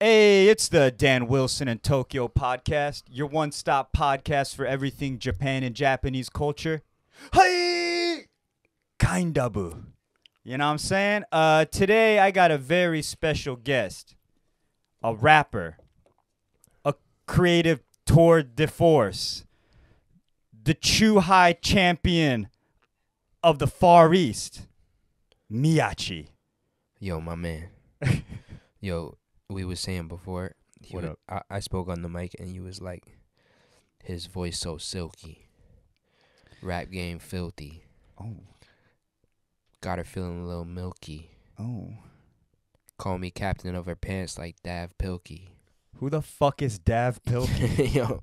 Hey, it's the Dan Wilson and Tokyo podcast, your one-stop podcast for everything Japan and Japanese culture. Hey! Kindabu. You know what I'm saying? Today I got a very special guest. A rapper. A creative tour de force. The Chuhai champion of the Far East. Miyachi. Yo, my man. Yo, we was saying before. What up? I spoke on the mic and he was like, his voice so silky. Rap game filthy. Oh. Got her feeling a little milky. Oh. Call me captain of her pants like Dav Pilkey. Who the fuck is Dav Pilkey? Yo.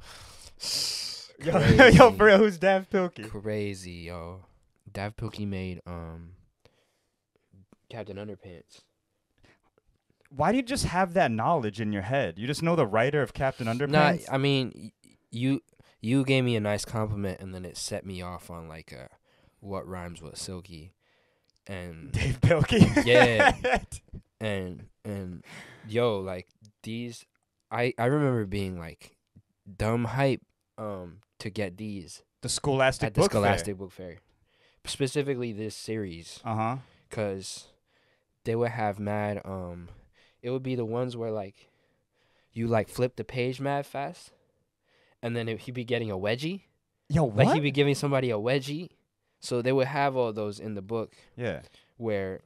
Yo, for real, who's Dav Pilkey? Crazy, yo. Dav Pilkey made Captain Underpants. Why do you just have that knowledge in your head? You just know the writer of Captain Underpants? Nah, I mean, you gave me a nice compliment, and then it set me off on like what rhymes with silky, and Dave Pilkey. Yeah, and yo, like these, I remember being like dumb hype to get these The Scholastic at the Book Scholastic Book Fair, specifically this series, Fair. cause they would have mad it would be the ones where like you like flip the page mad fast, and then he'd be getting a wedgie. Yo, what? Like he'd be giving somebody a wedgie. So they would have all those in the book. Yeah. Where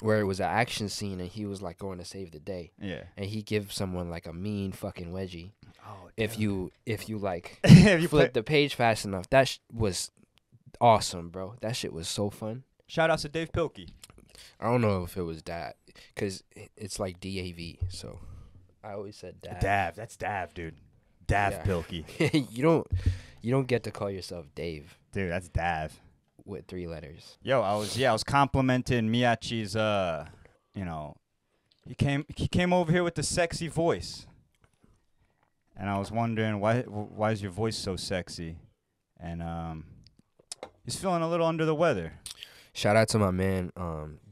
it was an action scene and he was like going to save the day. Yeah. And he give someone like a mean fucking wedgie. Oh, If you like if you flip the page fast enough. That was awesome, bro. That shit was so fun. Shout out to Dave Pilkey. I don't know if it was that, because it's like DAV, so I always said Dav. Dav. That's Dav, dude. Dav Yeah. Pilkey. You don't get to call yourself Dave Dude, that's Dav. with 3 letters. Yo, I was complimenting Miyachi's, he came over here with the sexy voice. And I was wondering, why is your voice so sexy? And he's feeling a little under the weather. Shout out to my man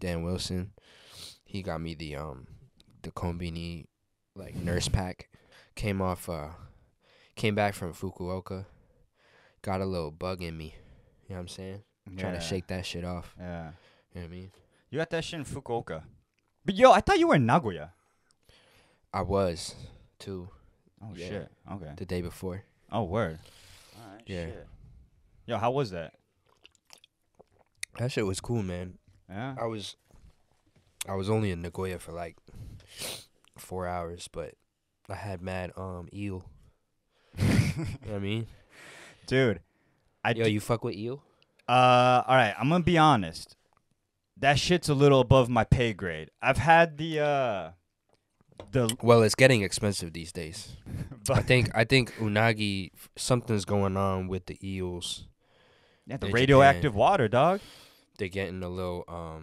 Dan Wilson. He got me the Konbini like nurse pack. Came back from Fukuoka. Got a little bug in me. You know what I'm saying? Trying to shake that shit off. Yeah. You know what I mean? You got that shit in Fukuoka. But yo, I thought you were in Nagoya. I was too. Oh Yeah. shit. Okay. The day before. Oh word. All right. Yeah. Shit. Yo, how was that? That shit was cool, man. Yeah. I was only in Nagoya for like 4 hours, but I had mad eel. You know what I mean? Dude. Yo, you fuck with eel? All right, I'm gonna be honest. That shit's a little above my pay grade. I've had the Well, it's getting expensive these days. but I think unagi, something's going on with the eels. yeah, the in radioactive Japan. water, dog. They're getting a little you know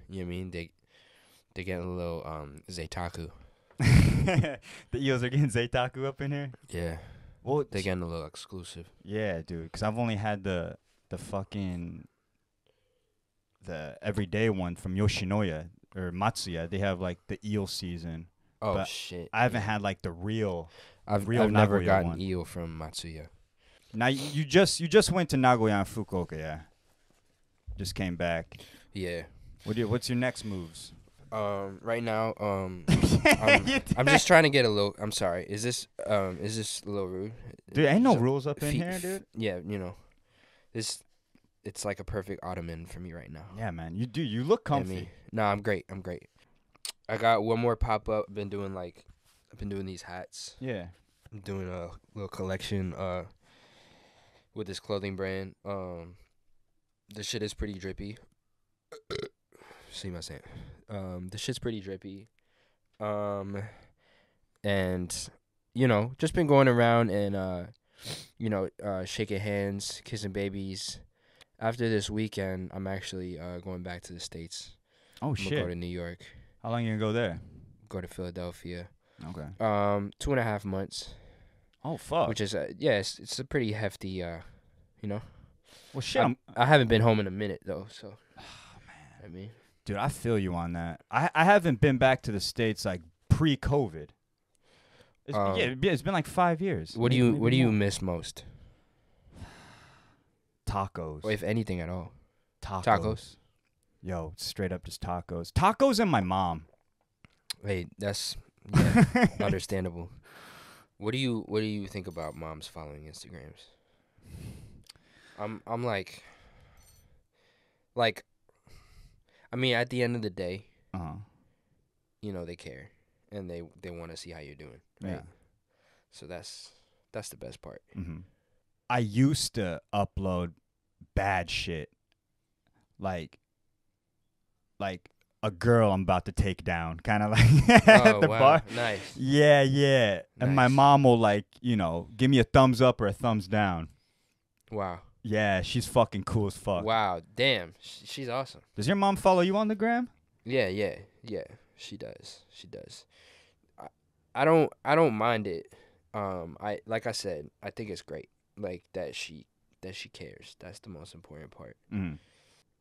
what I mean? They're getting a little zeitaku. The eels are getting Zeitaku up in here. Yeah. Well, They're getting a little exclusive. yeah, dude. Because I've only had the everyday one from Yoshinoya or Matsuya. They have like the eel season. Oh But shit. I haven't had like the real. I've real never Nagoya gotten one. eel from Matsuya. Now you just went to Nagoya and Fukuoka, yeah. Just came back. Yeah. What's your next moves? Right now, You I'm just trying to get a little. I'm sorry. Is this a little rude? Dude, ain't no So- rules up in feet- here, dude. Yeah, you know, it's like a perfect ottoman for me right now. Yeah, man. You look You know what I comfy. mean? No, I'm great. I got one more pop up. I've been doing these hats. Yeah. I'm doing a little collection with this clothing brand. The shit is pretty drippy. See my saying. The shit's pretty drippy. And you know, just been going around and shaking hands, kissing babies. After this weekend, I'm actually going back to the States. Oh I'm gonna go shit. to New York, How long you gonna go there? go to Philadelphia. Okay. 2.5 months, Oh fuck. which is it's a pretty hefty, you know. Well shit. I haven't been home in a minute though, so. Oh man. I mean, Dude, I feel you on that. I haven't been back to the States like pre-COVID. It's been like 5 years. What do you miss most? Tacos. Or if anything at all? Tacos. Yo, straight up just tacos. Tacos and my mom. Wait, that's understandable. What do you think about moms following Instagrams? I'm like I mean, at the end of the day, you know, they care and they want to see how you're doing, right? Yeah. So that's the best part. Mm-hmm. I used to upload bad shit, like a girl I'm about to take down, kind of like at the bar. Nice. Yeah. And my Nice. mom will, like, you know, give me a thumbs up or a thumbs down. Wow. Yeah, she's fucking cool as fuck. Wow. Damn. She's awesome. Does your mom follow you on the gram? Yeah. She does. I don't mind it. Like I said, I think it's great. Like that she cares. That's the most important part. Mm-hmm.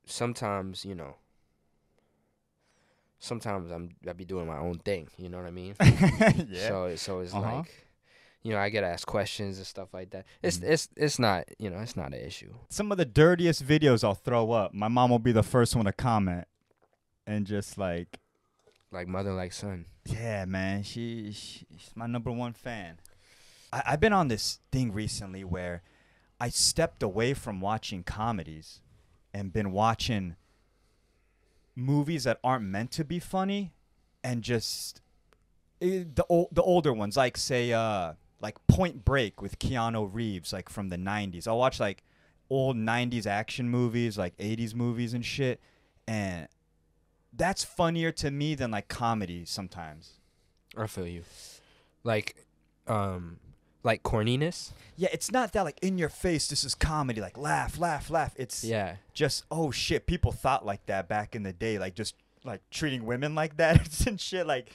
Sometimes, you know. Sometimes I be doing my own thing. You know what I mean? Yeah. So it's like, you know, I get asked questions and stuff like that. It's not, you know, it's not an issue. Some of the dirtiest videos I'll throw up, my mom will be the first one to comment, and just like mother like son. Yeah, man. She's my number one fan. I've been on this thing recently where I stepped away from watching comedies and been watching movies that aren't meant to be funny, and just the older ones, like say like Point Break with Keanu Reeves, like from the 90s. I'll watch like old 90s action movies, like 80s movies and shit, and that's funnier to me than like comedy sometimes. I feel you. Like corniness? Yeah, it's not that like in your face, this is comedy, like laugh. It's just, oh shit, people thought like that back in the day, like just like treating women like that and shit, like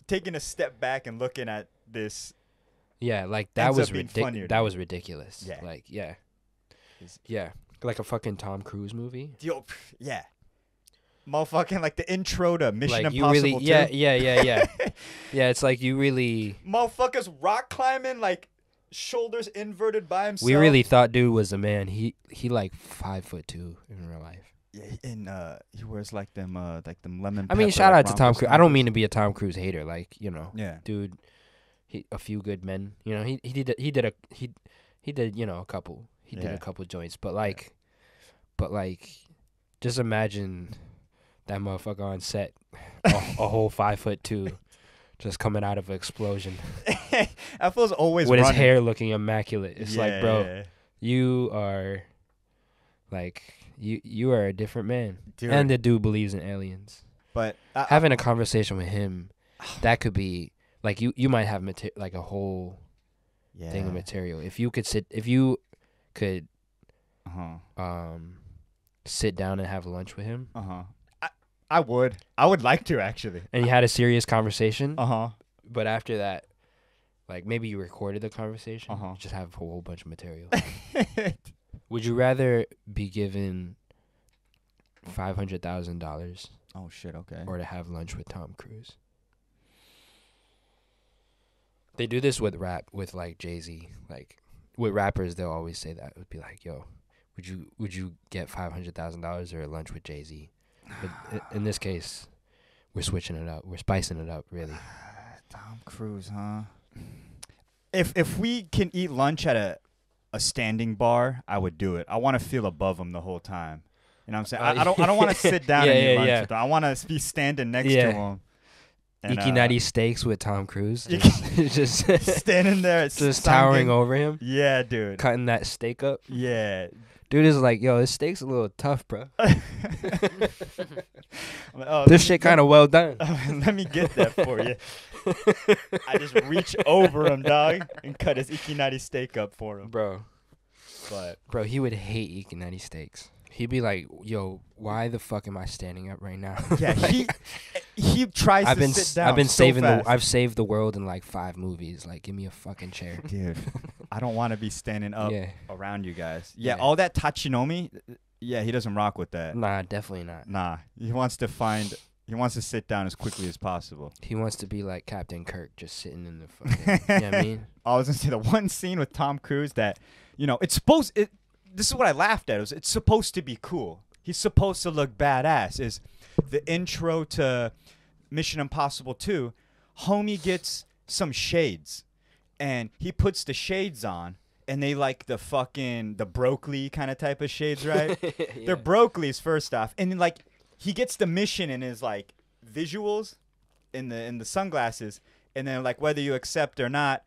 taking a step back and looking at this. Yeah, like that was ridiculous. That was ridiculous. Yeah. Like, yeah. Yeah. Like a fucking Tom Cruise movie. Yo, yeah. Motherfucking like the intro to Mission like Impossible 2. Yeah. Yeah, it's like you really... Motherfuckers rock climbing, like shoulders inverted by himself. We really thought dude was a man. He like 5'2" in real life. Yeah, and he wears like them lemon. I mean, pepper, shout like, out to Tom Romper Cruise. I don't mean to be a Tom Cruise hater. Like, you know, Yeah. dude, a Few Good Men. You know, he did you know a couple. He did a couple joints, but like, just imagine that motherfucker on set, a whole 5'2", just coming out of an explosion. That feels always with running. his hair looking immaculate. It's like, bro, Yeah. you are like you are a different man. Dude. And the dude believes in aliens. But having a conversation with him, that could be like you might have like a whole thing of material. If you could sit down and have lunch with him. I would like to, actually. And you had a serious conversation. But But after that, like maybe you recorded the conversation. Just have a whole bunch of material. Would you rather be given $500,000? Oh shit! Okay. Or to have lunch with Tom Cruise? They do this with rap, with like Jay-Z. Like with rappers, they'll always say that. It would be like, yo, would you get $500,000 or a lunch with Jay-Z? But in this case, we're switching it up. We're spicing it up, really. Tom Cruise, huh? If we can eat lunch at a standing bar, I would do it. I want to feel above him the whole time. You know what I'm saying? I don't want to sit down and eat lunch with him. I want to be standing next to him. Ikinari steaks with Tom Cruise. Just standing there. Just towering over him. Yeah, dude. Cutting that steak up. Yeah. Dude is like, yo, this steak's a little tough, bro. Like, this shit kind of well done. Let me get that for you. I just reach over him, dog, and cut his ikinari steak up for him. Bro, he would hate ikinari steaks. He'd be like, yo, why the fuck am I standing up right now? Yeah, he tries to sit down. I've saved the world in like 5 movies. Like, give me a fucking chair. Dude, I don't want to be standing up around you guys. Yeah, all that Tachinomi, he doesn't rock with that. Nah, definitely not. Nah, he wants to find, He wants to sit down as quickly as possible. He wants to be like Captain Kirk, just sitting in the fucking. You know what I mean? I was gonna say the one scene with Tom Cruise that, it's supposed. This is what I laughed at. It's supposed to be cool. He's supposed to look badass. Is the intro to Mission Impossible 2? Homie gets some shades, and he puts the shades on, and they like the Broccoli kind of type of shades, right? Yeah. They're Broccoli's first off, and then like he gets the mission in his like visuals in the sunglasses, and then like whether you accept or not,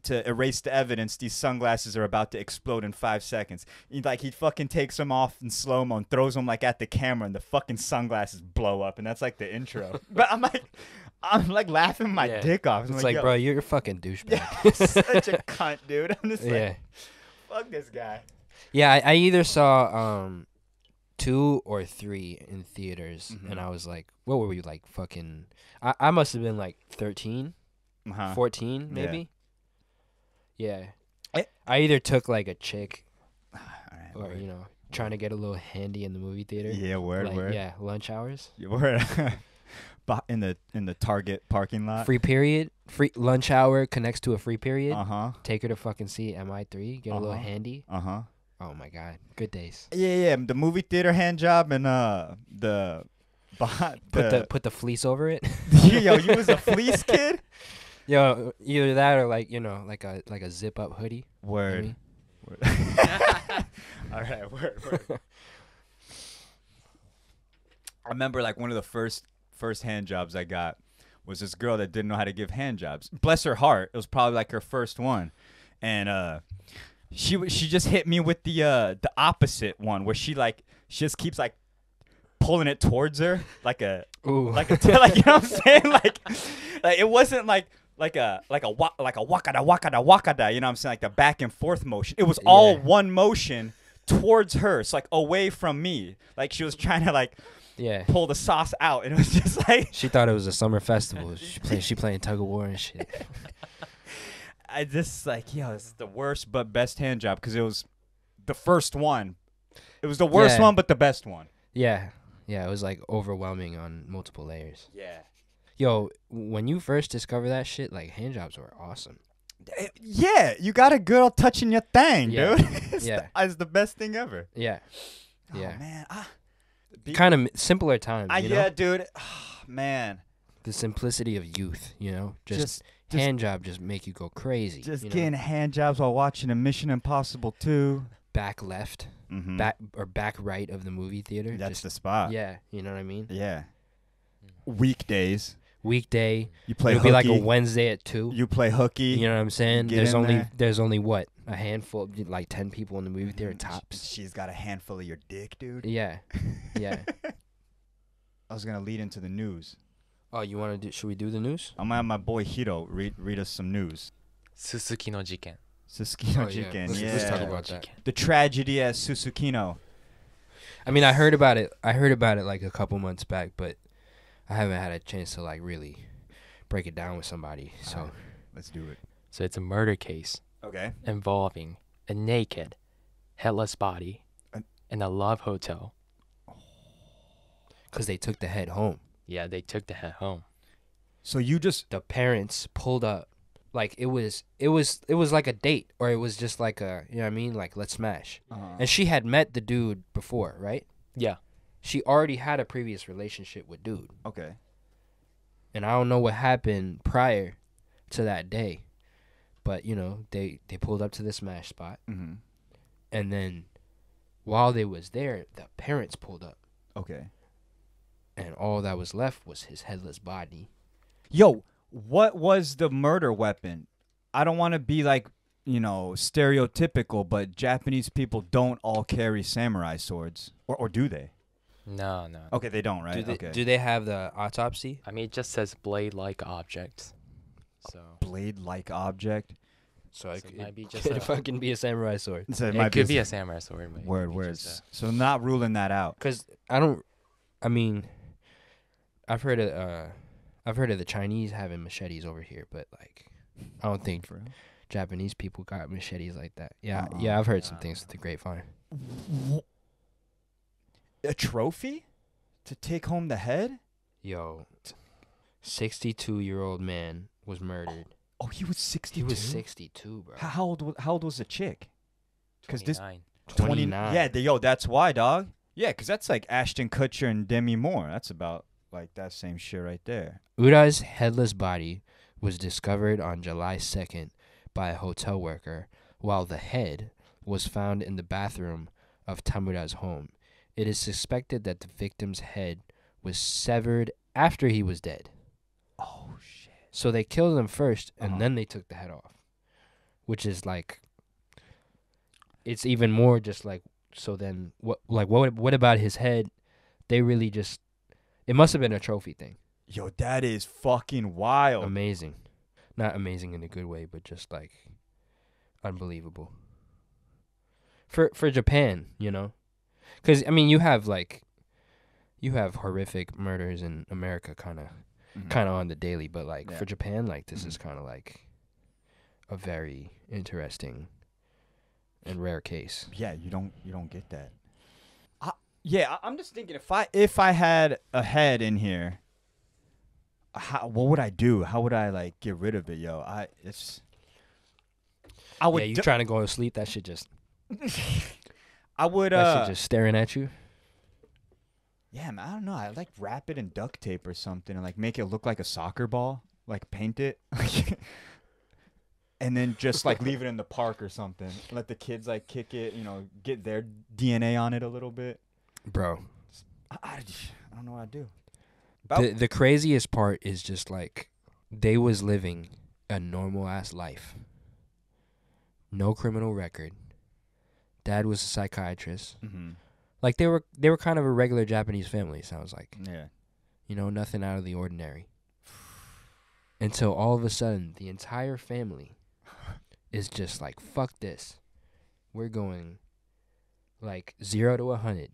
to erase the evidence, these sunglasses are about to explode in 5 seconds. He fucking takes them off in slow-mo and throws them like at the camera, and the fucking sunglasses blow up, and that's like the intro. But I'm like laughing my dick off. It's like, bro, you're a fucking douchebag. Yeah, such a cunt, dude. I'm just like, fuck this guy. Yeah, I either saw 2 or 3 in theaters, and I was like, what were we, like, fucking... I must have been like 13, 14 maybe. Yeah. I either took like a chick or, trying to get a little handy in the movie theater. Yeah, word. Yeah, lunch hours. Word. in the Target parking lot. Free period. Free lunch hour connects to a free period. Take her to fucking see MI3. Get a little handy. Oh my God. Good days. Yeah. The movie theater hand job and put the fleece over it. Yo, you was a fleece kid? Yo, either that or like a zip up hoodie. Word. All right, word. I remember like one of the first hand jobs I got was this girl that didn't know how to give hand jobs. Bless her heart, it was probably like her first one, and she just hit me with the opposite one where she just keeps like pulling it towards her like a you know what I'm saying, like it wasn't like a wakada, you know what I'm saying, like the back and forth motion. It was all one motion towards her. It's like away from me. Like she was trying to pull the sauce out, and it was just like she thought it was a summer festival. She playing tug of war and shit. I just it's the worst but best hand job because it was the first one. It was the worst one but the best one. Yeah, it was like overwhelming on multiple layers. Yeah. Yo, when you first discovered that shit, like, hand jobs were awesome. Yeah, you got a girl touching your thing, dude. It's the best thing ever. Yeah. Oh, man. Kind of simpler times, yeah, dude. Oh, man. The simplicity of youth, Just hand job just make you go crazy. Just getting hand jobs while watching a Mission Impossible 2. Back left, back right of the movie theater. That's the spot. Yeah, you know what I mean? Yeah. Weekdays. Weekday. You play It'll hooky. be like a Wednesday at 2. You play hooky. You know what I'm saying? There's only what? A handful, like 10 people in the movie theater tops. She's got a handful of your dick, dude. Yeah. I was gonna lead into the news. Oh, you want to do? Should we do the news? I'm gonna have my boy Hiro read us some news. Susukino jiken. Susukino jiken. Let's talk about that. The tragedy at Susukino. I mean, I heard about it like a couple months back, but I haven't had a chance to like really break it down with somebody. So let's do it. So it's a murder case. Okay. Involving a naked, headless body in a love hotel. Because they took the head home. Yeah, they took the head home. So the parents pulled up, like it was like a date, or it was just like a, you know what I mean, like let's smash. And she had met the dude before, right? Yeah. She already had a previous relationship with dude. Okay. And I don't know what happened prior to that day, but they pulled up to the smash spot, and then while they was there, the parents pulled up. Okay. And all that was left was his headless body. Yo, what was the murder weapon? I don't want to be like, stereotypical, but Japanese people don't all carry samurai swords. Or do they? No. Okay, they don't, right? Do they have the autopsy? I mean, it just says blade-like object. So blade-like object? So it might be just could fucking be a samurai sword. So it could be a samurai sword. Words. So not ruling that out. Because I've heard of the Chinese having machetes over here, but like I don't think Japanese people got machetes like that. Yeah, I've heard some things with the grapevine. A trophy? To take home the head? Yo, 62-year-old man was murdered. Oh, he was 62? He was 62, bro. How old was the chick? 'Cause this 29. 29. Yeah, that's why, dog. Yeah, because that's like Ashton Kutcher and Demi Moore. That's about like that same shit right there. Ura's headless body was discovered on July 2nd by a hotel worker, while the head was found in the bathroom of Tamura's home. It is suspected that the victim's head was severed after he was dead. Oh, shit. So they killed him first, and Uh-huh. then they took the head off, which is like, it's even more just like, so then what about his head? They really just, it must have been a trophy thing. Yo, that is fucking wild. Amazing. Not amazing in a good way, but just like unbelievable. For Japan, you know? Cuz I mean, you have horrific murders in America kind of on the daily, but like Yeah. for Japan, like this is kind of like a very interesting and rare case. Yeah, you don't get that. I'm just thinking if I had a head in here, what would I do? How would I like get rid of it, yo? I would. Yeah, you trying to go to sleep? That shit just I would. that shit just staring at you. Yeah, man. I don't know. I like wrap it in duct tape or something and like make it look like a soccer ball. Like paint it. And then just like leave it in the park or something. Let the kids like kick it. You know, get their DNA on it a little bit. Bro, I don't know what I'd do. the craziest part is just like they was living a normal ass life. No criminal record. Dad was a psychiatrist. Mm-hmm. Like they were kind of a regular Japanese family, sounds like. Yeah. You know, nothing out of the ordinary. Until all of a sudden the entire family is just like, fuck this. We're going like 0 to 100.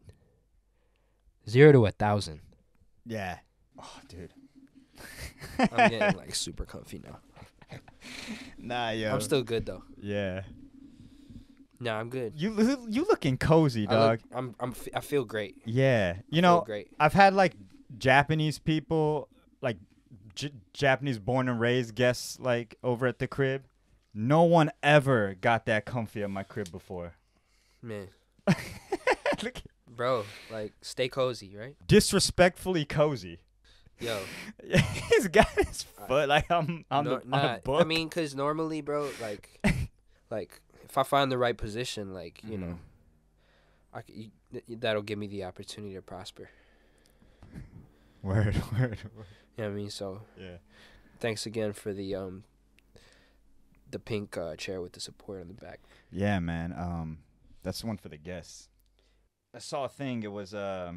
0 to 1,000. Yeah. Oh, dude. I'm getting like super comfy now. Nah, yo. I'm still good though. Yeah. Nah, I'm good. You looking cozy, dog. I feel great. Yeah. You I know, feel great. I've had like Japanese people, like Japanese born and raised guests, like over at the crib. No one ever got that comfy at my crib before. Man, Look, bro, like stay cozy, right? disrespectfully cozy. Yo, He's got his foot like I'm on a book. I mean, cause normally, bro, like if I find the right position, like you know, that'll give me the opportunity to prosper. Word. You know what I mean? So Yeah. thanks again for the pink chair with the support on the back. Yeah, man. That's the one for the guests. I saw a thing. It was a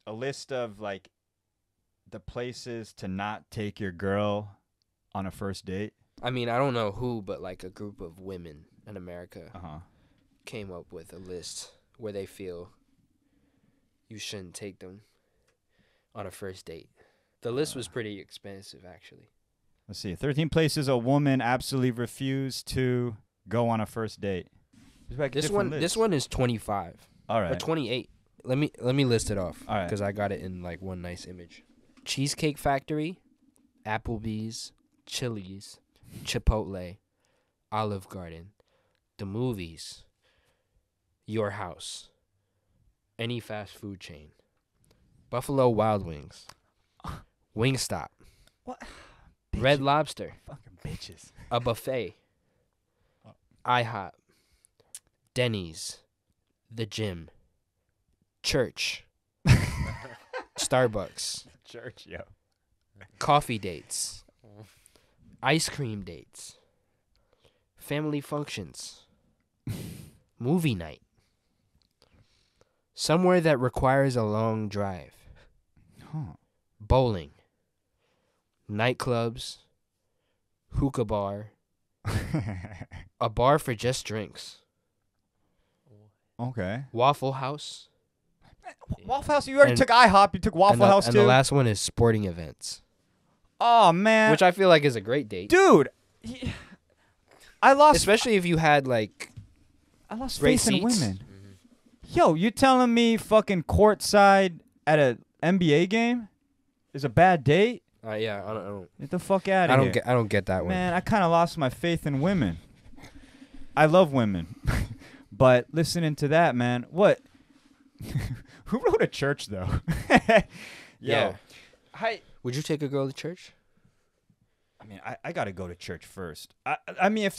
list of like the places to not take your girl on a first date. I mean, I don't know who, but like a group of women in America Uh-huh. came up with a list where they feel you shouldn't take them on a first date. The list was pretty expensive, actually. Let's see. 13 places a woman absolutely refused to go on a first date. This one is 25 All or right. 28. Let me list it off All right. because I got it in like one nice image. Cheesecake Factory, Applebee's, Chili's, Chipotle, Olive Garden, the movies, your house, any fast food chain, Buffalo Wild Wings, Wingstop, What? Red Lobster, Fucking bitches. a buffet, IHOP, Denny's, the gym, church, Starbucks, Church, yo. coffee dates, ice cream dates, family functions, movie night, somewhere that requires a long drive, Huh. bowling, nightclubs, hookah bar, a bar for just drinks, Okay. Waffle House, Waffle House, you already And- took IHOP. You took Waffle House and too. the last one is sporting events, Oh man, which I feel like is a great date. dude, I lost. Especially if you had like I lost great faith in seats. women. Yo, you telling me fucking courtside at a NBA game is a bad date. Yeah, I don't. Get the fuck out of here. I don't get that one. Man, I kind of lost my faith in women. I love women, but listening to that, man, what? Who wrote a church though? Yeah. Hi. Would you take a girl to church? I mean, I gotta go to church first. I mean, if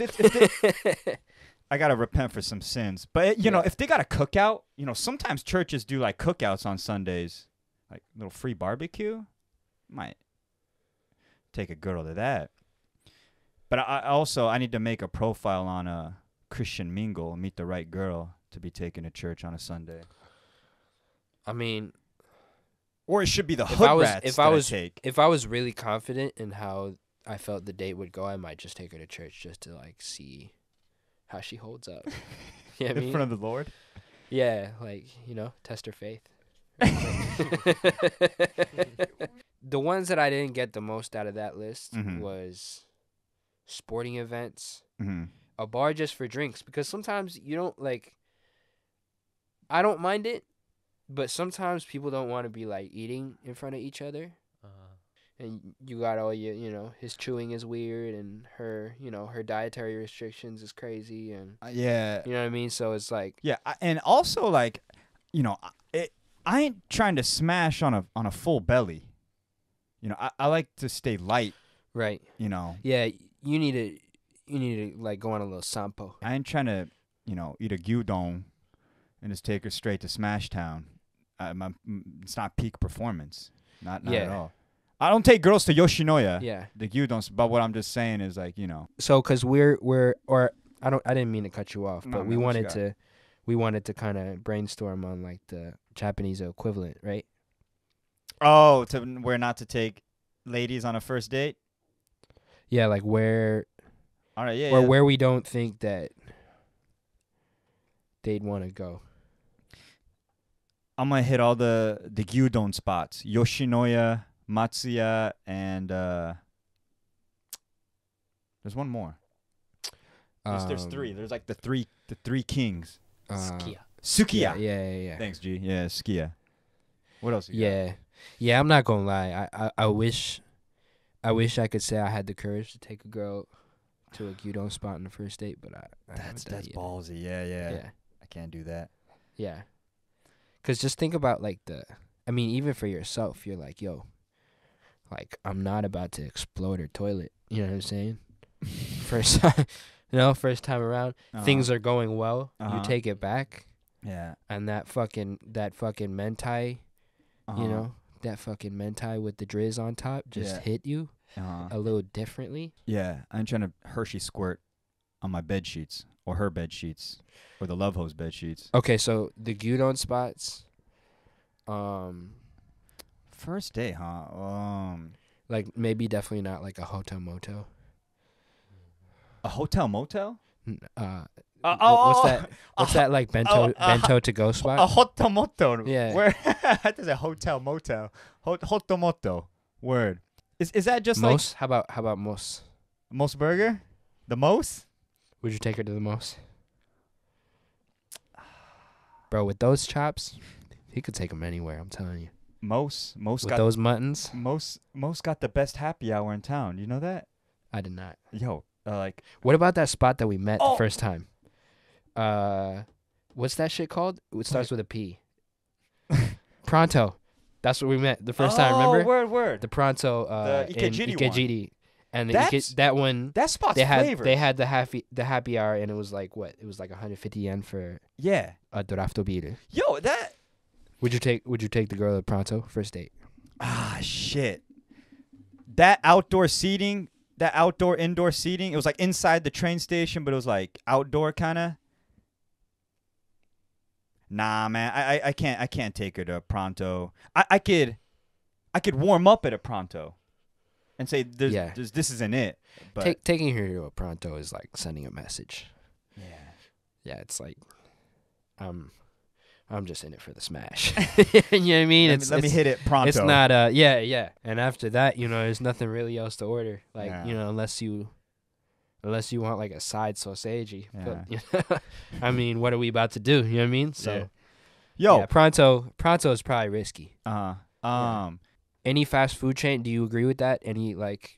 I gotta repent for some sins, but you know, if they got a cookout, you know, sometimes churches do like cookouts on Sundays, like little free barbecue. Might take a girl to that. But I need to make a profile on a Christian Mingle and meet the right girl to be taken to church on a Sunday. I mean, or it should be the hood rats that I take. If I was really confident in how I felt the date would go, I might just take her to church just to like see how she holds up. You know what I mean? In front of the Lord? Yeah, like, you know, test her faith. The ones that I didn't get the most out of that list was sporting events, a bar just for drinks, because sometimes you don't like. I don't mind it, but sometimes people don't want to be like eating in front of each other. And you got all your, you know, his chewing is weird, and her, you know, her dietary restrictions is crazy, and yeah, you know what I mean. So it's like, yeah, and also like, you know, I ain't trying to smash on a full belly. You know, I like to stay light. Right. You know. Yeah, you need to like go on a little sampo. I ain't trying to, you know, eat a gyudon and just take her straight to Smash Town. It's not peak performance. Not at all. I don't take girls to Yoshinoya. Yeah. The gyudons, but what I'm just saying is like, you know. So, cause I didn't mean to cut you off, but we wanted to kind of brainstorm on like the Japanese equivalent, right? Oh, where not to take ladies on a first date? Yeah, like where. All right, yeah. Or where we don't think that they'd want to go. I'm gonna hit all the gyudon spots: Yoshinoya, Matsuya, and there's one more. There's three. There's like the three kings. Sukiya. Yeah. Thanks, G. Yeah, Sukiya. What else? Yeah. I'm not gonna lie. I wish I could say I had the courage to take a girl to a gyudon spot on the first date, but that's ballsy. Yeah. I can't do that. Yeah. Cause just think about like even for yourself, you're like, yo, like I'm not about to explode her toilet. You know what I'm saying? First time around, things are going well. You take it back. Yeah. And that fucking mentai, you know, that fucking mentai with the drizz on top just hit you a little differently. Yeah, I'm trying to Hershey squirt on my bed sheets or her bed sheets or the love hose bed sheets. Okay, so the gyudon spots. First day, huh? Like maybe definitely not like a hotel motel. A hotel motel? What's that? What's that like bento to go spot? A hotel motel. Yeah. Where? There's a hotel motel. Hotomoto. Word. Is that just Mos? How about Mos? Mos Burger? The Mos? Would you take her to the Mos? Bro, with those chops, he could take them anywhere. I'm telling you. Mos with got those muttons. Mos got the best happy hour in town. You know that? I did not. Yo, like. What about that spot that we met the first time? What's that shit called? It starts with a P. Pronto. That's where we met the first time. Remember? Word. The Pronto. The Ikejiri one. And that one. That spot's flavor. They had the happy hour, and it was like what? It was like 150 yen for a Dorafto beer. Yo, that. Would you take the girl to Pronto first date? Ah, shit. That outdoor seating, that indoor seating, it was like inside the train station, but it was like outdoor kind of. Nah, man, I can't take her to a Pronto. I could warm up at a Pronto, and say this isn't it. But taking her to a Pronto is like sending a message. Yeah, it's like, I'm just in it for the smash. You know what I mean? Let me hit it pronto. It's not yeah. And after that, you know, there's nothing really else to order. Like, you know, unless you want like a side sausage. Yeah. But, you know, I mean, what are we about to do? You know what I mean? So Yo, Pronto is probably risky. Any fast food chain? Do you agree with that? Any like,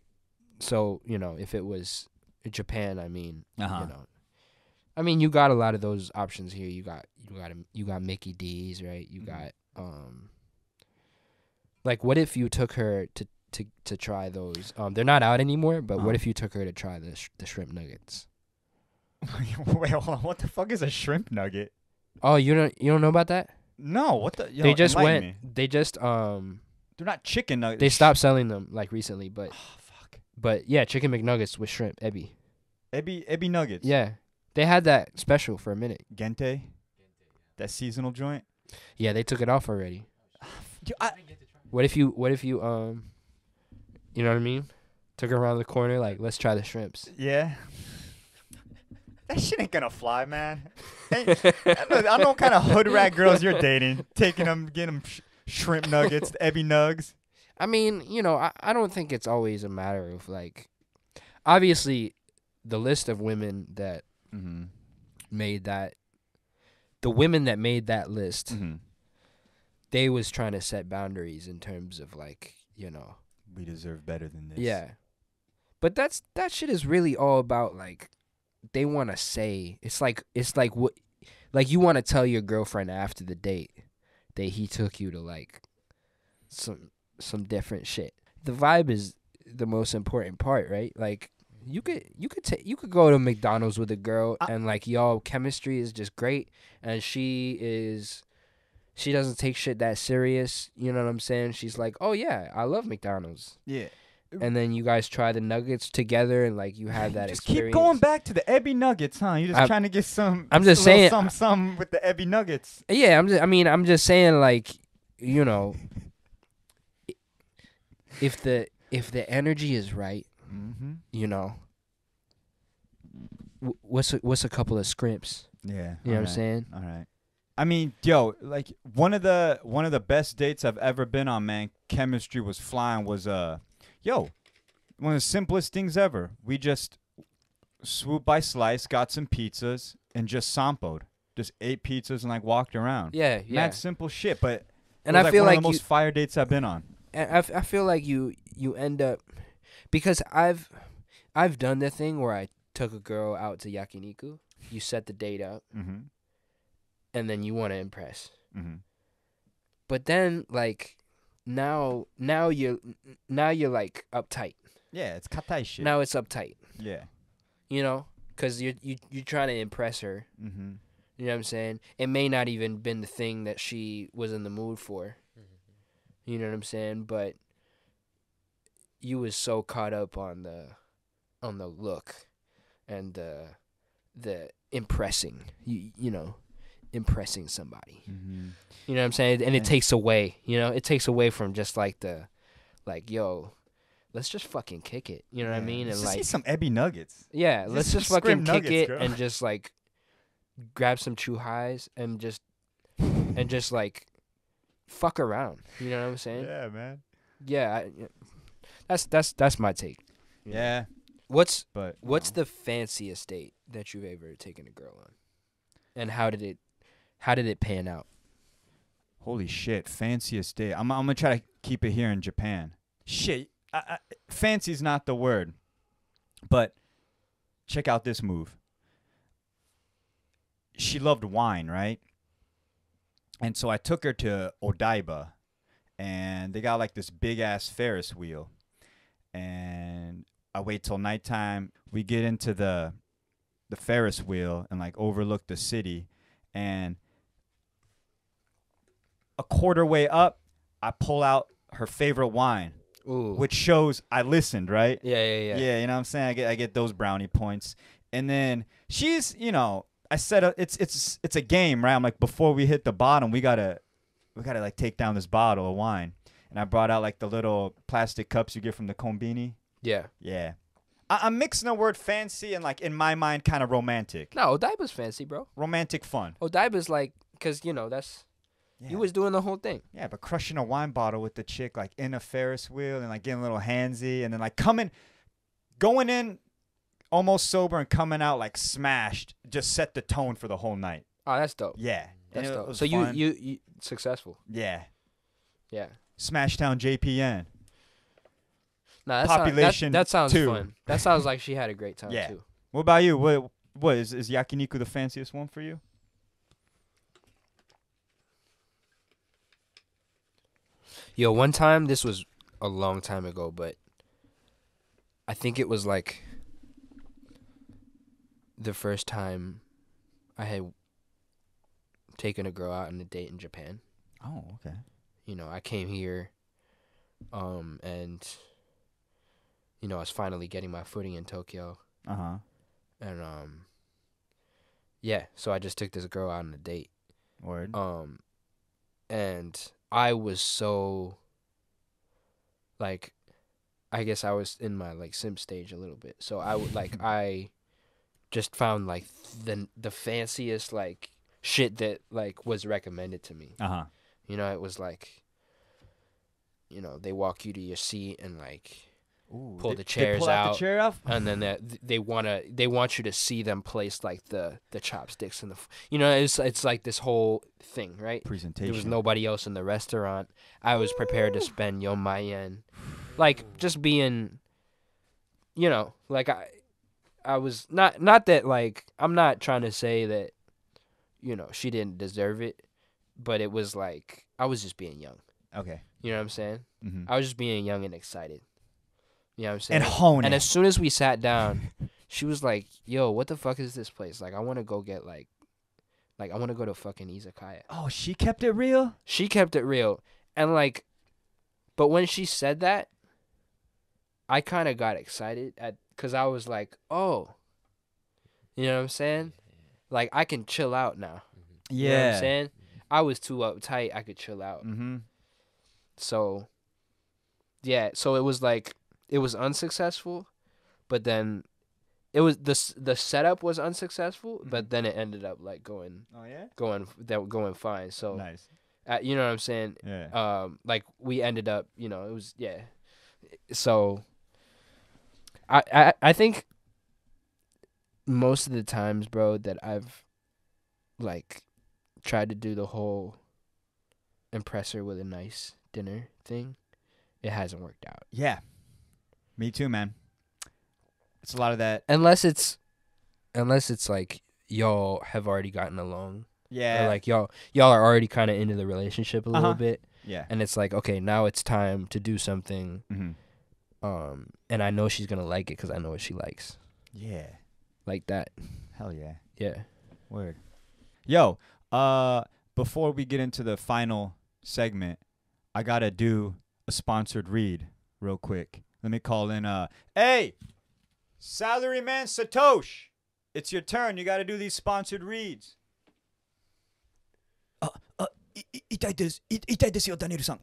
so if it was Japan, I mean, you got a lot of those options here. You got Mickey D's, right? You got like, what if you took her to try those? They're not out anymore, but what if you took her to try the shrimp nuggets? Wait, hold on. What the fuck is a shrimp nugget? Oh, you don't know about that? No, what the? They just enlighten me. They just They're not chicken nuggets. They stopped selling them like recently, but fuck. But yeah, chicken McNuggets with shrimp, Ebi nuggets. Yeah, they had that special for a minute. Gente, that seasonal joint. Yeah, they took it off already. What if you you know what I mean? Took her around the corner, like, let's try the shrimps. Yeah. That shit ain't gonna fly, man. I know what kind of hood rat girls you're dating. Taking them, getting them shrimp nuggets, the Ebi nugs. I mean, I don't think it's always a matter of, like, obviously, the list of women that made that, the women that made that list, they was trying to set boundaries in terms of, like, we deserve better than this. Yeah. But that shit is really all about, like, they want to say, it's like what, like, you want to tell your girlfriend after the date that he took you to, like, some different shit. The vibe is the most important part, right? Like, you could go to McDonald's with a girl and, like, y'all chemistry is just great, and she doesn't take shit that serious, you know what I'm saying? She's like, oh yeah, I love McDonald's. Yeah. And then you guys try the nuggets together, and, like, you have that just experience. Keep going back to the Ebi nuggets, huh? You're just trying to get some. I'm just saying some with the Ebi nuggets. Yeah, I'm just saying, like, if the energy is right, what's a couple of scrimps? Yeah, you know what I'm saying? All right. I mean, yo, like, one of the best dates I've ever been on, man. Chemistry was flying. Was one of the simplest things ever. We just swooped by slice, got some pizzas, and just sampoed. Just ate pizzas and, like, walked around. Yeah. Mad simple shit, but and it was, I like, feel one like of the most fire dates I've been on. And I feel like you end up, because I've done the thing where I took a girl out to yakiniku. You set the date up, and then you want to impress. But then, like, now you're like uptight. Yeah, it's katai shit. Now it's uptight. Yeah. Because you're trying to impress her. You know what I'm saying? It may not even been the thing that she was in the mood for. You know what I'm saying? But you was so caught up on the look and the impressing. Impressing somebody. You know what I'm saying? And it takes away. It takes away from just, like, yo, let's just fucking kick it. You know what I mean? And, let's like, eat some Ebi nuggets. Yeah, let's just fucking kick it, girl. and just, like, grab some chew highs and just like, fuck around. You know what I'm saying? Yeah, man. Yeah, that's my take. Yeah. What's the fanciest date that you've ever taken a girl on, and how did it pan out? Holy shit, fanciest date. I'm gonna try to keep it here in Japan. Shit, fancy's not the word, but check out this move. She loved wine, right? And so I took her to Odaiba, and they got, like, this big ass Ferris wheel, and I wait till nighttime. We get into the Ferris wheel and, like, overlook the city, and a quarter way up, I pull out her favorite wine. Ooh. Which shows I listened, right? Yeah. Yeah, you know what I'm saying? I get those brownie points. And then she's, I said it's a game, right? I'm like, before we hit the bottom, we gotta like take down this bottle of wine. And I brought out, like, the little plastic cups you get from the kombini. Yeah. Yeah. I'm mixing the word fancy and, like, in my mind, kind of romantic. No, Odaiba's fancy, bro. Romantic fun. Odaiba's, like, because, that's... Yeah. You was doing the whole thing. Yeah, but crushing a wine bottle with the chick, like, in a Ferris wheel and, like, getting a little handsy, and then, like, going in almost sober and coming out, like, smashed, just set the tone for the whole night. Oh, that's dope. Yeah. That's dope. So you successful. Yeah. Yeah. Smashtown JPN. Nah, Population that sounds 2. fun. That sounds like she had a great time Yeah. too. What about you? What is yakiniku the fanciest one for you? Yo, one time, this was a long time ago, but I think it was like the first time I had taken a girl out on a date in Japan. Oh, okay. You know, I came here, and I was finally getting my footing in Tokyo, Uh-huh. and yeah, so I just took this girl out on a date. Word. And I was so, like, I guess I was in my like simp stage a little bit. So I would like I just found like the fanciest like shit that like was recommended to me. Uh-huh. It was like, they walk you to your seat and like Ooh, pull they- the chairs they pull out out, the chair off? and then they want you to see them place like the chopsticks in the it's like this whole thing, right? Presentation. There was nobody else in the restaurant. I was prepared to spend my yen, like just being, like I was not that like I'm not trying to say that, she didn't deserve it, but it was like I was just being young. Okay. You know what I'm saying? Mm-hmm. I was just being young and excited. You know what I'm saying? And hone And it. as soon as we sat down, she was like, "Yo, what the fuck is this place? Like, I want to go get like I want to go to fucking izakaya." Oh, she kept it real? She kept it real, and like, but when she said that, I kind of got excited because I was like, "Oh, you know what I'm saying? Like, I can chill out now." You know what I'm saying? I was too uptight. I could chill out. Mm-hmm. So, yeah. So it was like it was unsuccessful, but then it was the setup was unsuccessful, but then it ended up like going Oh, yeah? going fine. So Nice. you know what I'm saying? Yeah. Like we ended up, it was So I think most of the times, bro, that I've like tried to do the whole impress her with a nice dinner thing, it hasn't worked out. Yeah. Me too, man. It's a lot of that. Unless it's like y'all have already gotten along. Yeah. Or like y'all are already kind of into the relationship a little Uh-huh. bit, Yeah. and it's like, okay, now it's time to do something. Mm-hmm. And I know she's gonna like it because I know what she likes. Yeah. Like that. Hell yeah. Yeah. Word. Yo, before we get into the final segment, I gotta do a sponsored read real quick. Let me call in hey, Salaryman Satosh. It's your turn. You gotta do these sponsored reads. 痛いですよ、ダニエルさん。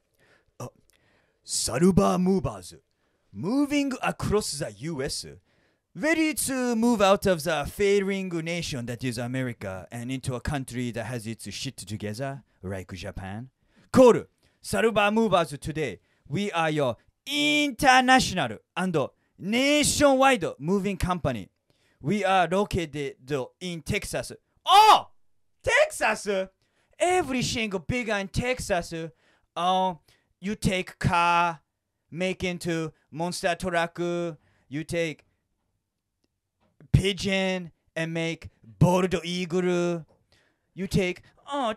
サルバームーバーズ moving across the US, ready to move out of the failing nation that is America and into a country that has its shit together, like Japan. Call Saruba Movers today. We are your international and nationwide moving company. We are located in Texas. Oh! Texas! Everything bigger in Texas. You take car, make into monster truck. You take pigeon and make bald eagle. You take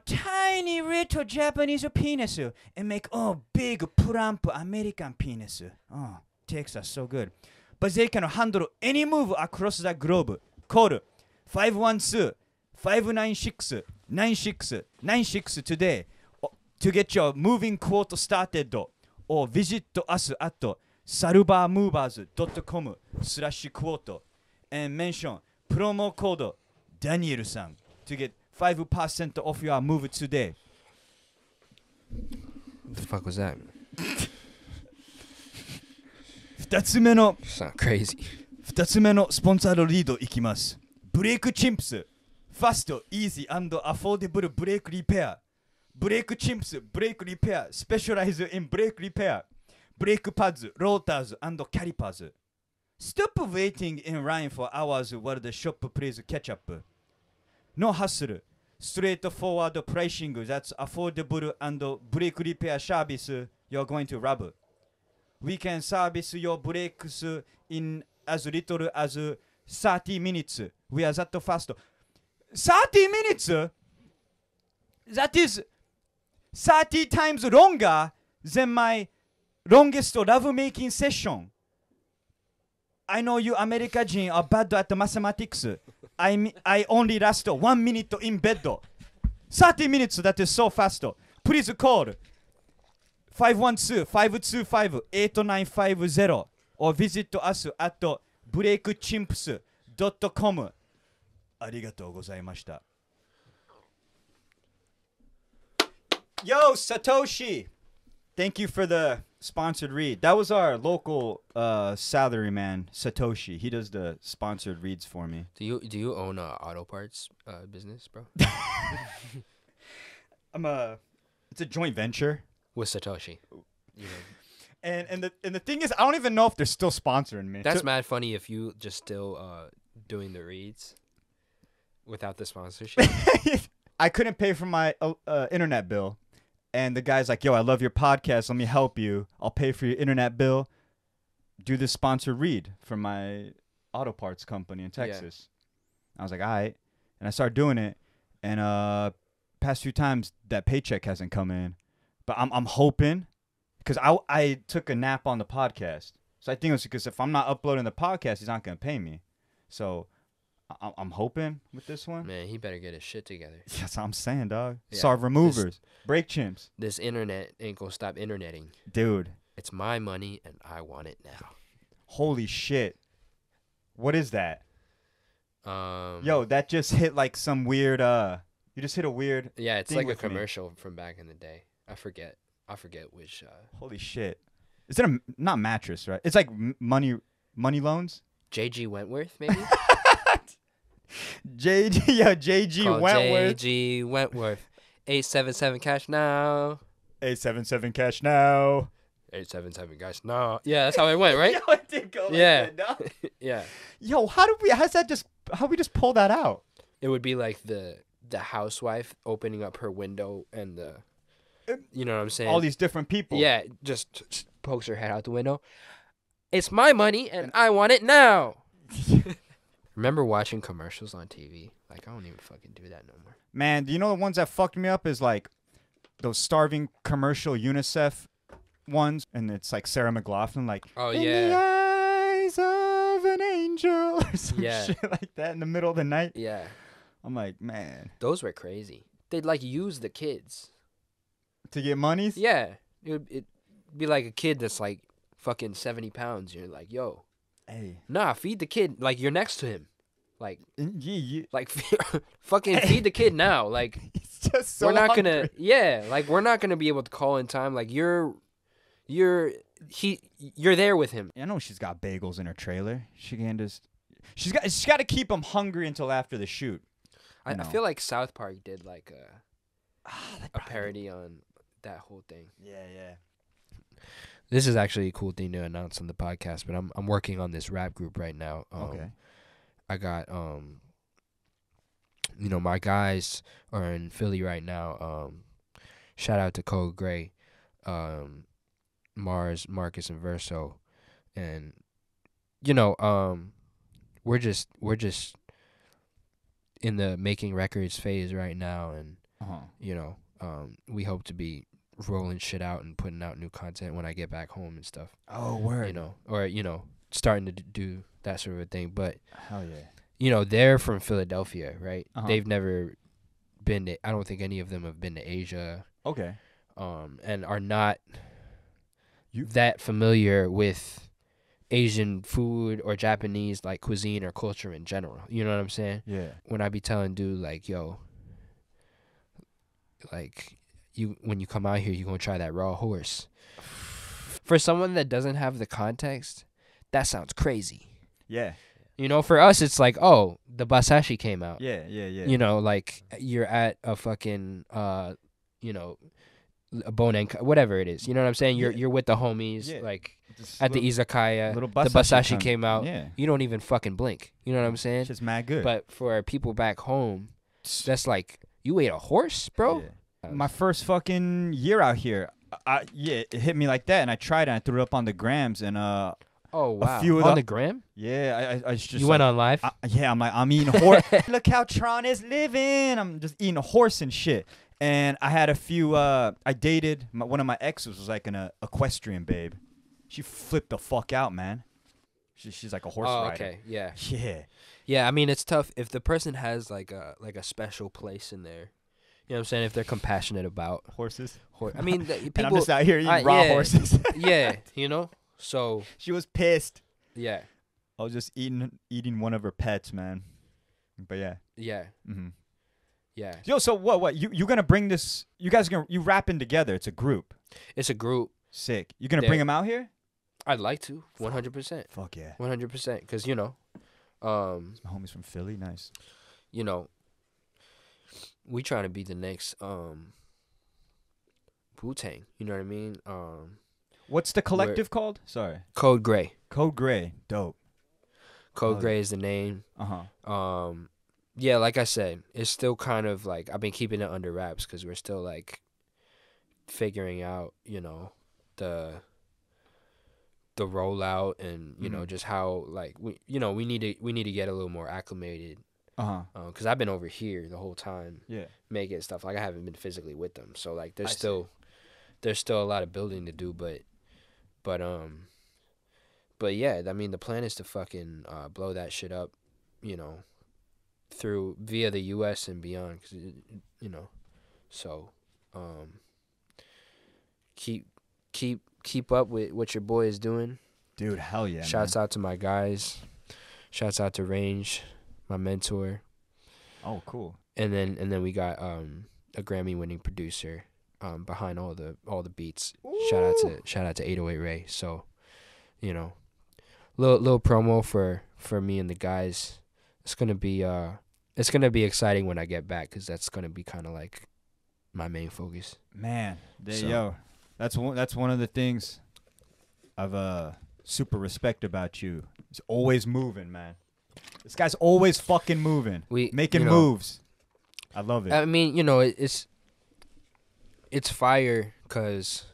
tiny little Japanese penis and make big plump American penis. Texas, so good. But they can handle any move across the globe. Call 512-596-9696 today to get your moving quote started, or visit us at sarubamovers.com/quote and mention promo code Daniel-san to get 5% off your move today. What the fuck was that? 2つ目の Sound crazy. 2つ目のスポンサードリードいきます。ブレイクチンプス Fast, easy and affordable brake repair. Brake chimps, brake repair, specialize in brake repair. Brake pads, rotors and calipers. Stop waiting in line for hours while the shop plays catch up. No hassle. Straightforward pricing that's affordable and brake repair service you're going to rub. We can service your breaks in as little as 30 minutes. We are that fast. 30 minutes? That is 30 times longer than my longest love-making session. I know you American are bad at mathematics. I only last 1 minute in bed. 30 minutes, that is so fast. Please call 512-525-8950 or visit us at breakchimps.com. ありがとうございました。Yo, Satoshi! Thank you for the sponsored read. That was our local salary man, Satoshi. He does the sponsored reads for me. Do you own a auto parts business, bro? It's a joint venture with Satoshi. You know. And the thing is, I don't even know if they're still sponsoring me. That's mad funny if you just still doing the reads without the sponsorship. I couldn't pay for my internet bill. And the guy's like, yo, I love your podcast. Let me help you. I'll pay for your internet bill. Do this sponsored read for my auto parts company in Texas. Yeah. I was like, all right. And I started doing it. And past few times, that paycheck hasn't come in. But I'm hoping, because I took a nap on the podcast. So I think it was because if I'm not uploading the podcast, he's not going to pay me. So I'm hoping with this one. Man, he better get his shit together. That's what I'm saying, dog. Yeah, Saw removers, brake chimps. This internet ain't gonna stop interneting. Dude. It's my money, and I want it now. Holy shit. What is that? Yo, that just hit like some weird, you just hit a weird Yeah, it's like a commercial from back in the day. I forget which. Holy shit. Is it not mattress, right? It's like money loans? JG Wentworth, maybe? JG Wentworth. JG Wentworth. 877 cash now. 877 cash now. 877 cash now. Yeah, that's how it went, right? Yo, it did go like that, no? Yeah. Yo, how we just pull that out? It would be like the housewife opening up her window and you know what I'm saying? All these different people. Yeah, just pokes her head out the window. It's my money and I want it now. Remember watching commercials on TV? Like, I don't even fucking do that no more. Man, do you know the ones that fucked me up is like those starving commercial UNICEF ones, and it's like Sarah McLachlan, like, oh in yeah, the eyes of an angel, or some shit like that in the middle of the night. Yeah, I'm like, man, those were crazy. They'd like use the kids to get monies. Yeah, it'd be like a kid that's like fucking 70 pounds. You're like, yo. Hey. Nah, feed the kid. Like, you're next to him. Like, yeah. Like, fucking feed the kid now. Like, it's just so we're not hungry. gonna. Yeah, like we're not gonna be able to call in time. Like, you're there with him. I know she's got bagels in her trailer. She's got to keep him hungry until after the shoot. I feel like South Park did like a parody on that whole thing. Yeah. This is actually a cool thing to announce on the podcast, but I'm working on this rap group right now. Okay. I got my guys are in Philly right now. Shout out to Code Gray, Mars, Marcus, and Verso, and we're just in the making records phase right now, and we hope to be rolling shit out and putting out new content when I get back home and stuff. Oh, word. Or starting to do that sort of a thing. But hell yeah. They're from Philadelphia, right? Uh-huh. They've never been to, I don't think any of them have been to Asia. Okay. And are not that familiar with Asian food or Japanese like cuisine or culture in general. You know what I'm saying? Yeah. When I be telling dude like, yo, like, when you come out here, you're going to try that raw horse. For someone that doesn't have the context, that sounds crazy. Yeah. For us, it's like, oh, the basashi came out. Yeah. Like, you're at a fucking, a bone and whatever it is. You know what I'm saying? You're with the homies, like, at the izakaya. The basashi came out. Yeah. You don't even fucking blink. You know what I'm saying? It's just mad good. But for people back home, that's like, you ate a horse, bro? Yeah. My first fucking year out here, Yeah, it hit me like that, and I tried it. And I threw it up on the grams, and Oh wow! a few of On the gram? yeah, I was just You went on live? yeah, I'm eating horse. Look how Tron is living. I'm just eating a horse and shit. And I had a few. I dated one of my exes was like an equestrian babe. She flipped the fuck out, man. She's like a horse rider. Okay, yeah, Yeah. yeah. I mean, it's tough if the person has like a special place in there. You know what I'm saying? If they're compassionate about Horses. I mean, people. And I'm just out here eating raw yeah, horses. yeah, you know. So She was pissed. yeah, I was just eating one of her pets, man. But yeah. yeah, Mm-hmm. yeah. Yo, so what? You gonna bring this? You guys you rapping together? It's a group. It's a group. Sick. You gonna bring them out here? I'd like to, 100%, Fuck yeah. 100%, because my homies from Philly, nice. We trying to be the next Wu-Tang. You know what I mean? What's the collective called? Sorry. Code Gray. Code Gray. Dope. Code Gray is the name. Yeah, like I said, it's still kind of like I've been keeping it under wraps because we're still like figuring out, the rollout and just how like we need to get a little more acclimated. Because I've been over here the whole time. Yeah. Making stuff like I haven't been physically with them, so like there's still a lot of building to do, but yeah, I mean the plan is to fucking blow that shit up, through via the U.S. and beyond, cause so keep up with what your boy is doing, dude. Hell yeah. Shouts out to my guys. Shouts out to Range, my mentor. Oh, cool. And then we got a Grammy-winning producer behind all the beats. Ooh. Shout out to 808 Ray. So, little promo for me and the guys. It's gonna be exciting when I get back because that's gonna be kind of like my main focus. Man, yo, that's one of the things I've super respect about you. He's always moving, man. This guy's always fucking moving. Making moves. I love it. I mean, it's fire because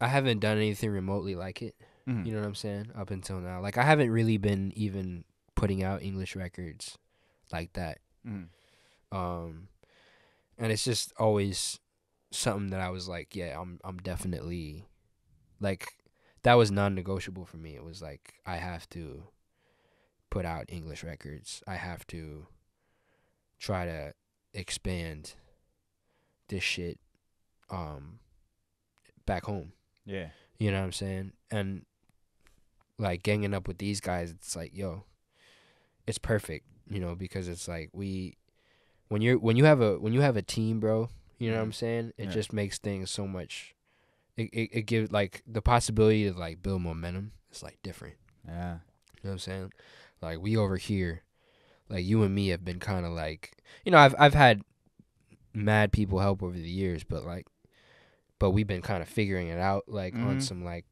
I haven't done anything remotely like it. Mm-hmm. You know what I'm saying? Up until now. Like, I haven't really been even putting out English records like that. Mm. And it's just always something that I was like, yeah, I'm definitely, like, that was non-negotiable for me. It was like, I have to put out English records. I have to try to expand this shit back home. Yeah. You know what I'm saying? And like ganging up with these guys, it's like, yo, it's perfect, because it's like when you have a team, bro, you know what I'm saying? It just makes things so much it gives like the possibility to like build momentum. It's like different. Yeah. You know what I'm saying? Like we over here, like you and me have been kind of like, I've had mad people help over the years, but we've been kind of figuring it out, like on some like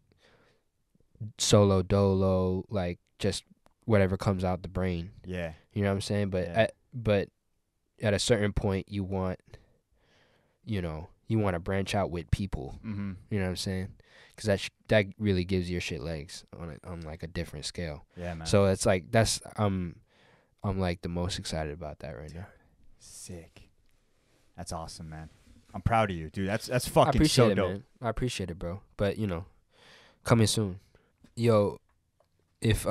solo dolo, like just whatever comes out the brain. Yeah. You know what I'm saying? But at a certain point, you want to branch out with people. Mm-hmm. You know what I'm saying? Because that really gives your shit legs on like a different scale. Yeah, man. So it's like I'm like the most excited about that right now. Sick. That's awesome, man. I'm proud of you, dude. That's fucking so dope. Man. I appreciate it, bro. But coming soon. Yo, if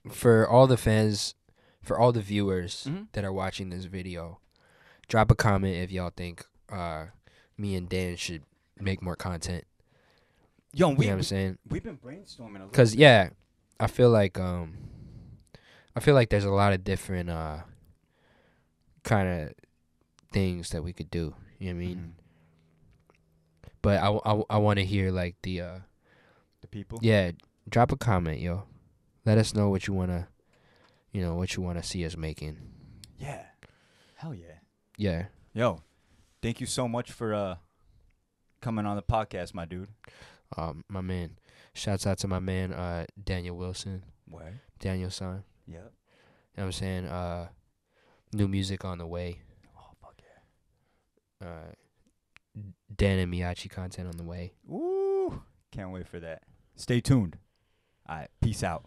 for all the fans, for all the viewers that are watching this video, drop a comment if y'all think me and Dan should make more content. Yo, you know what I'm saying? We've been brainstorming a little. Cause I feel like there's a lot of different kind of things that we could do. You know what I mean? Mm-hmm. But I want to hear like the people. Yeah, drop a comment, yo. Let us know what you wanna see us making. Yeah, hell yeah. Yeah. Yo, thank you so much for coming on the podcast, my dude. My man. Shouts out to my man, Daniel Wilson. What? Daniel-san. Yep. You know what I'm saying? New music on the way. Oh, fuck yeah. Dan and Miyachi content on the way. Ooh, can't wait for that. Stay tuned. All right, peace out.